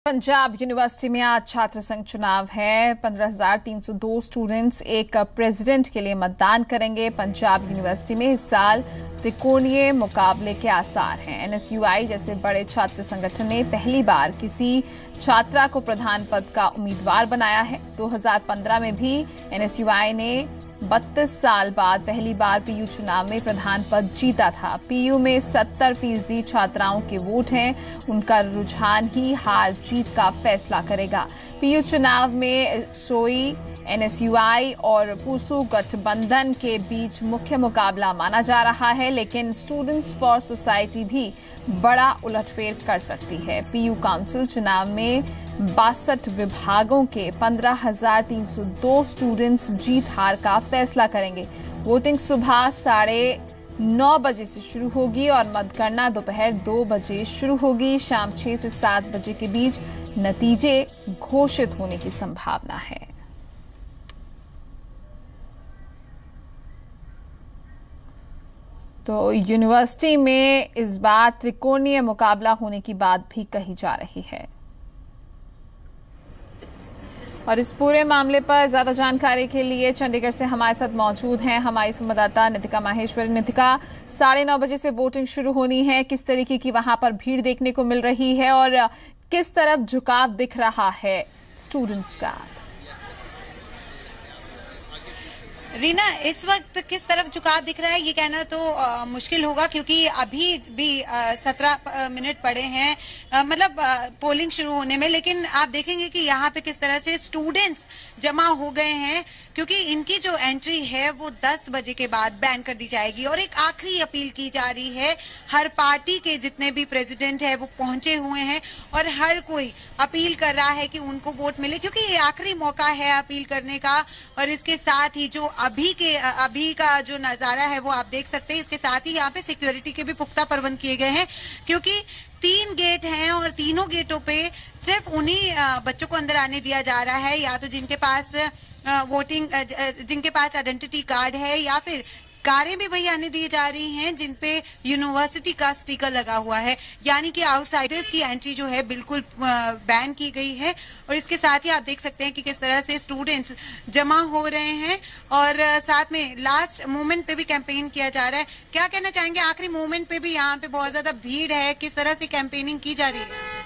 Punjab university में आज छात्र संघ चुनाव है। 15,302 स्टूडेंट्स एक प्रेसिडेंट के लिए मतदान करेंगे। पंजाब यूनिवर्सिटी में इस साल त्रिकोणीय मुकाबले के आसार हैं। एनएसयूआई जैसे बड़े छात्र संगठन ने पहली बार किसी छात्रा को प्रधान पद का उम्मीदवार बनाया है। 2015 में भी एनएसयूआई ने 32 साल बाद पहली बार पीयू चुनाव में प्रधान पद जीता था। पीयू में 70% छात्राओं के वोट हैं। उनका रुझान ही हार जीत का फैसला करेगा। पीयू चुनाव में सोई एनएसयूआई और पुरसू गठबंधन के बीच मुख्य मुकाबला माना जा रहा है, लेकिन स्टूडेंट्स फॉर सोसाइटी भी बड़ा उलटफेर कर सकती है। पीयू काउंसिल चुनाव में 62 विभागों के 15,302 स्टूडेंट्स जीत हार का फैसला करेंगे। वोटिंग सुबह 9:30 बजे से शुरू होगी और मतगणना दोपहर 2 बजे शुरू होगी। शाम 6 से 7 बजे के बीच नतीजे घोषित होने की संभावना है। तो यूनिवर्सिटी में इस बार त्रिकोणीय मुकाबला होने की बात भी कही जा रही है। और इस पूरे मामले पर ज्यादा जानकारी के लिए चंडीगढ़ से हमारे साथ मौजूद हैं हमारी संवाददाता नितिका माहेश्वरी। नितिका, 9:30 बजे से वोटिंग शुरू होनी है। किस तरीके की वहां पर भीड़ देखने को मिल रही है और किस तरफ झुकाव दिख रहा है स्टूडेंट्स का? रीना, इस वक्त किस तरफ झुकाव दिख रहा है ये कहना तो मुश्किल होगा, क्योंकि अभी भी 17 मिनट पड़े हैं मतलब पोलिंग शुरू होने में। लेकिन आप देखेंगे कि यहाँ पे किस तरह से स्टूडेंट्स जमा हो गए हैं, क्योंकि इनकी जो एंट्री है वो 10 बजे के बाद बैन कर दी जाएगी। और एक आखिरी अपील की जा रही है। हर पार्टी के जितने भी प्रेसिडेंट है वो पहुंचे हुए हैं और हर कोई अपील कर रहा है कि उनको वोट मिले, क्योंकि ये आखिरी मौका है अपील करने का। और इसके साथ ही जो अभी का जो नजारा है वो आप देख सकते हैं। इसके साथ ही यहाँ पे सिक्योरिटी के भी पुख्ता प्रबंध किए गए हैं, क्योंकि 3 गेट हैं और तीनों गेटों पे सिर्फ उन्हीं बच्चों को अंदर आने दिया जा रहा है, या तो जिनके पास जिनके पास आइडेंटिटी कार्ड है, या फिर कारें भी वही आने दी जा रही हैं जिनपे यूनिवर्सिटी का स्टिकर लगा हुआ है। यानी कि आउटसाइडर्स की एंट्री जो है बिल्कुल बैन की गई है। और इसके साथ ही आप देख सकते हैं कि किस तरह से स्टूडेंट्स जमा हो रहे हैं और साथ में लास्ट मोमेंट पे भी कैंपेन किया जा रहा है। क्या कहना चाहेंगे, आखिरी मोमेंट पे भी यहाँ पे बहुत ज्यादा भीड़ है, किस तरह से कैंपेनिंग की जा रही है?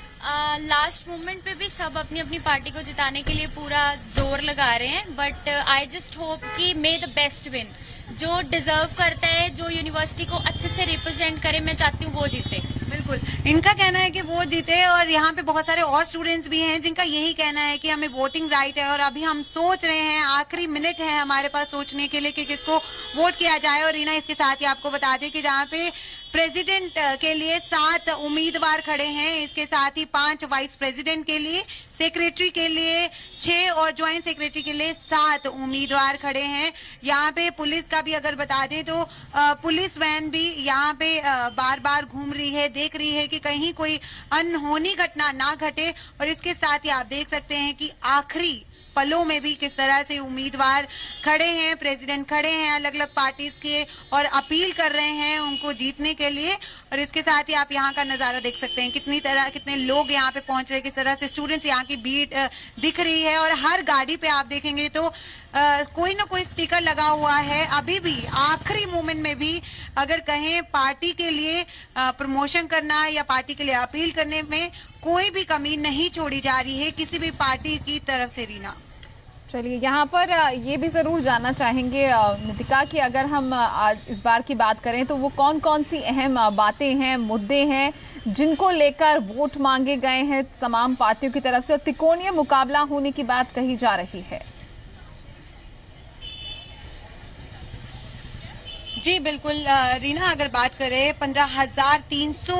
लास्ट मोमेंट पे भी सब अपनी अपनी पार्टी को जिताने के लिए पूरा जोर लगा रहे हैं। बट आई जस्ट होप कि मे द बेस्ट विन। जो डिजर्व करता है, जो यूनिवर्सिटी को अच्छे से रिप्रेजेंट करे, मैं चाहती हूँ वो जीते। बिल्कुल, इनका कहना है कि वो जीते। और यहाँ पे बहुत सारे और स्टूडेंट्स भी हैं जिनका यही कहना है कि हमें वोटिंग राइट है और अभी हम सोच रहे हैं, आखिरी मिनट है हमारे पास सोचने के लिए कि किसको वोट किया जाए। और रीना, इसके साथ ही आपको बता दें कि जहाँ पे प्रेसिडेंट के लिए 7 उम्मीदवार खड़े हैं, इसके साथ ही 5 वाइस प्रेसिडेंट के लिए, सेक्रेटरी के लिए 6 और ज्वाइंट सेक्रेटरी के लिए 7 उम्मीदवार खड़े हैं। यहाँ पे पुलिस का भी अगर बता दें तो पुलिस वैन भी यहाँ पे बार बार घूम रही है, देख रही है कि कहीं कोई अनहोनी घटना ना घटे। और इसके साथ ही आप देख सकते हैं कि आखिरी पलों में भी किस तरह से उम्मीदवार खड़े हैं, प्रेसिडेंट खड़े हैं अलग अलग पार्टीज के, और अपील कर रहे हैं उनको जीतने के लिए। और इसके साथ ही आप यहाँ का नजारा देख सकते हैं, कितने लोग यहाँ पे पहुंच रहे हैं, किस तरह से स्टूडेंट्स यहाँ की भीड़ दिख रही है। और हर गाड़ी पे आप देखेंगे तो कोई ना कोई स्टिकर लगा हुआ है। अभी भी आखिरी मोमेंट में भी अगर कहें पार्टी के लिए प्रमोशन करना या पार्टी के लिए अपील करने में कोई भी कमी नहीं छोड़ी जा रही है किसी भी पार्टी की तरफ से। रीना, चलिए, यहाँ पर ये भी जरूर जानना चाहेंगे नितिका कि अगर हम आज इस बार की बात करें तो वो कौन कौन सी अहम बातें हैं, मुद्दे हैं जिनको लेकर वोट मांगे गए हैं तमाम पार्टियों की तरफ से और त्रिकोणीय मुकाबला होने की बात कही जा रही है? जी बिल्कुल रीना, अगर बात करें 15,300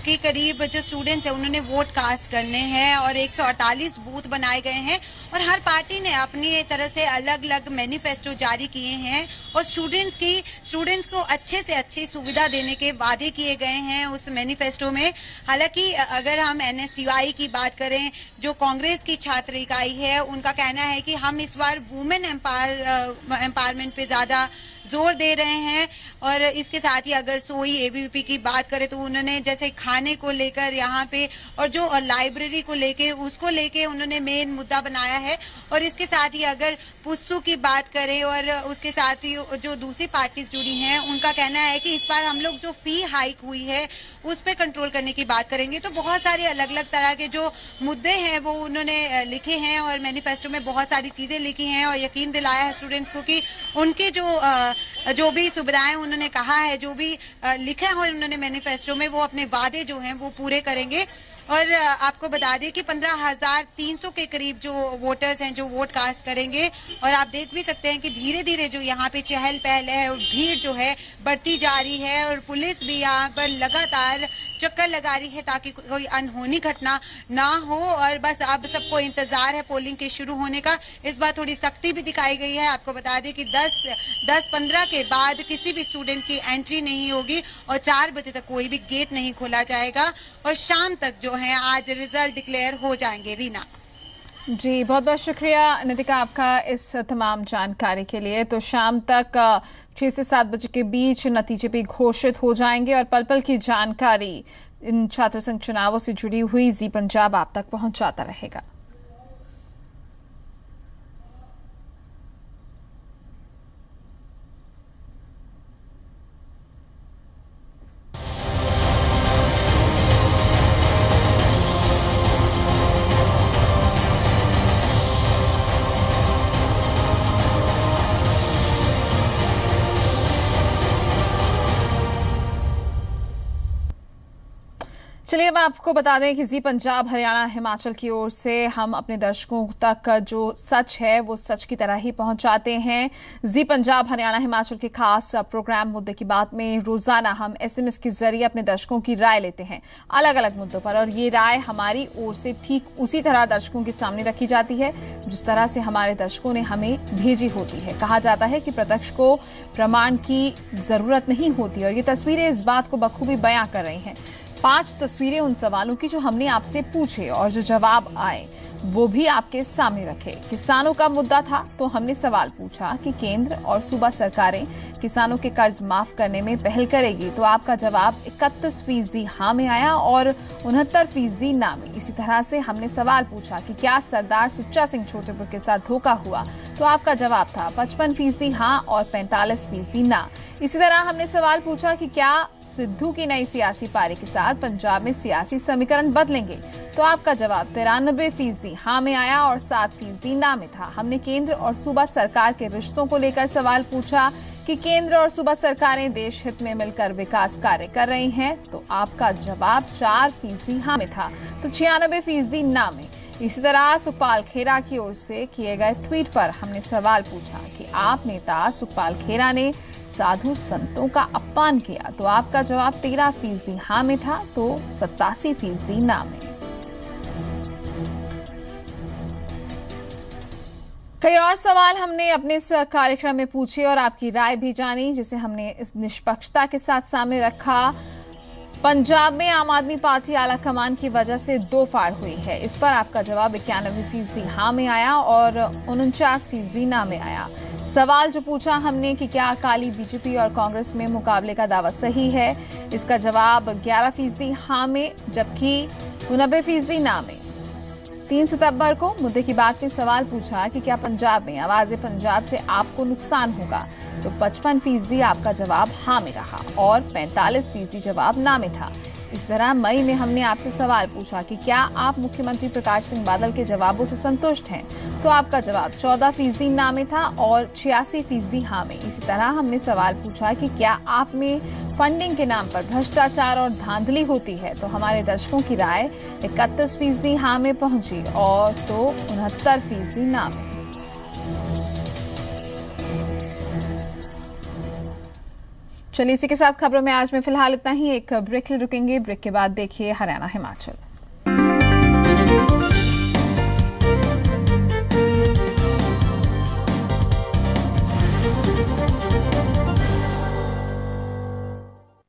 के करीब जो स्टूडेंट्स हैं उन्होंने वोट कास्ट करने हैं और 148 बूथ बनाए गए हैं। और हर पार्टी ने अपनी तरह से अलग अलग मैनिफेस्टो जारी किए हैं और स्टूडेंट्स को अच्छे से अच्छी सुविधा देने के वादे किए गए हैं उस मैनिफेस्टो में। हालांकि अगर हम एनएसयूआई की बात करें, जो कांग्रेस की छात्र इकाई है, उनका कहना है कि हम इस बार वुमेन एम्पावरमेंट पे ज्यादा जोर दे रहे हैं। और इसके साथ ही अगर सोई एबीवीपी की बात करें तो उन्होंने जैसे खाने को लेकर यहाँ पे और जो लाइब्रेरी को लेके उसको लेके उन्होंने मेन मुद्दा बनाया है। और इसके साथ ही अगर पुस्सू की बात करें और उसके साथ ही जो दूसरी पार्टीज जुड़ी हैं उनका कहना है कि इस बार हम लोग जो फी हाइक हुई है उस पर कंट्रोल करने की बात करेंगे। तो बहुत सारे अलग अलग तरह के जो मुद्दे हैं वो उन्होंने लिखे हैं और मैनिफेस्टो में बहुत सारी चीजें लिखी हैं और यकीन दिलाया है स्टूडेंट्स को कि उनकी जो भी सुविधाएं उन्होंने कहा है, जो भी लिखा है उन्होंने मैनिफेस्टो में, वो अपने वादे जो हैं वो पूरे करेंगे। और आपको बता दें कि 15,300 के करीब जो वोटर्स हैं जो वोट कास्ट करेंगे। और आप देख भी सकते हैं कि धीरे धीरे जो यहाँ पे चहल पहल है और भीड़ जो है बढ़ती जा रही है और पुलिस भी यहाँ पर लगातार चक्कर लगा रही है ताकि कोई अनहोनी घटना ना हो। और बस अब सबको इंतजार है पोलिंग के शुरू होने का। इस बार थोड़ी सख्ती भी दिखाई गई है। आपको बता दें कि 10-15 के बाद किसी भी स्टूडेंट की एंट्री नहीं होगी और 4 बजे तक कोई भी गेट नहीं खोला जाएगा और शाम तक जो है आज रिजल्ट डिक्लेयर हो जाएंगे। रीना जी, बहुत बहुत शुक्रिया नितिका आपका इस तमाम जानकारी के लिए। तो शाम तक 6 से 7 बजे के बीच नतीजे भी घोषित हो जाएंगे और पल पल की जानकारी इन छात्र संघ चुनावों से जुड़ी हुई जी पंजाब आप तक पहुंचाता रहेगा। चलिए अब आपको बता दें कि जी पंजाब हरियाणा हिमाचल की ओर से हम अपने दर्शकों तक जो सच है वो सच की तरह ही पहुंचाते हैं। जी पंजाब हरियाणा हिमाचल के खास प्रोग्राम मुद्दे की बात में रोजाना हम एसएमएस के जरिए अपने दर्शकों की राय लेते हैं अलग अलग मुद्दों पर और ये राय हमारी ओर से ठीक उसी तरह दर्शकों के सामने रखी जाती है जिस तरह से हमारे दर्शकों ने हमें भेजी होती है। कहा जाता है कि प्रत्यक्ष को प्रमाण की जरूरत नहीं होती और ये तस्वीरें इस बात को बखूबी बयां कर रही हैं। 5 तस्वीरें उन सवालों की जो हमने आपसे पूछे और जो जवाब आए वो भी आपके सामने रखे। किसानों का मुद्दा था तो हमने सवाल पूछा कि केंद्र और सूबा सरकारें किसानों के कर्ज माफ करने में पहल करेगी, तो आपका जवाब 31% हाँ में आया और 69% ना में। इसी तरह से हमने सवाल पूछा कि क्या सरदार सुच्चा सिंह छोटेपुर के साथ धोखा हुआ, तो आपका जवाब था 55% हाँ और 45% ना। इसी तरह हमने सवाल पूछा कि क्या सिद्धू की नई सियासी पारी के साथ पंजाब में सियासी समीकरण बदलेंगे, तो आपका जवाब 93% हाँ में आया और 7% ना में था। हमने केंद्र और सूबा सरकार के रिश्तों को लेकर सवाल पूछा कि केंद्र और सूबा सरकारें देश हित में मिलकर विकास कार्य कर रही हैं, तो आपका जवाब 4% हाँ में था तो 96% ना में। इसी तरह सुखपाल खेरा की ओर से किए गए ट्वीट पर हमने सवाल पूछा कि आप नेता सुखपाल खेरा ने साधु संतों का अपमान किया, तो आपका जवाब 13% हाँ में था तो 87% ना में। कई और सवाल हमने अपने इस कार्यक्रम में पूछे और आपकी राय भी जानी, जिसे हमने इस निष्पक्षता के साथ सामने रखा। पंजाब में आम आदमी पार्टी आला कमान की वजह से 2 फाड़ हुई है। इस पर आपका जवाब 91% हाँ में आया और 49% ना में आया। सवाल जो पूछा हमने कि क्या अकाली बीजेपी और कांग्रेस में मुकाबले का दावा सही है, इसका जवाब 11% हाँ में जबकि 90% ना में। 3 सितंबर को मुद्दे की बात में सवाल पूछा कि क्या पंजाब में आवाज़े पंजाब से आपको नुकसान होगा, तो 55% आपका जवाब हाँ में रहा और 45% जवाब ना में था। इस तरह मई में हमने आपसे सवाल पूछा कि क्या आप मुख्यमंत्री प्रकाश सिंह बादल के जवाबों से संतुष्ट हैं, तो आपका जवाब 14% ना में था और 86% हाँ में। इसी तरह हमने सवाल पूछा कि क्या आप में फंडिंग के नाम पर भ्रष्टाचार और धांधली होती है, तो हमारे दर्शकों की राय 31% हाँ में पहुंची और तो 69% ना में। चलिए इसी के साथ खबरों में आज में फिलहाल इतना ही। एक ब्रेक ले रुकेंगे, ब्रेक के बाद देखिए हरियाणा हिमाचल।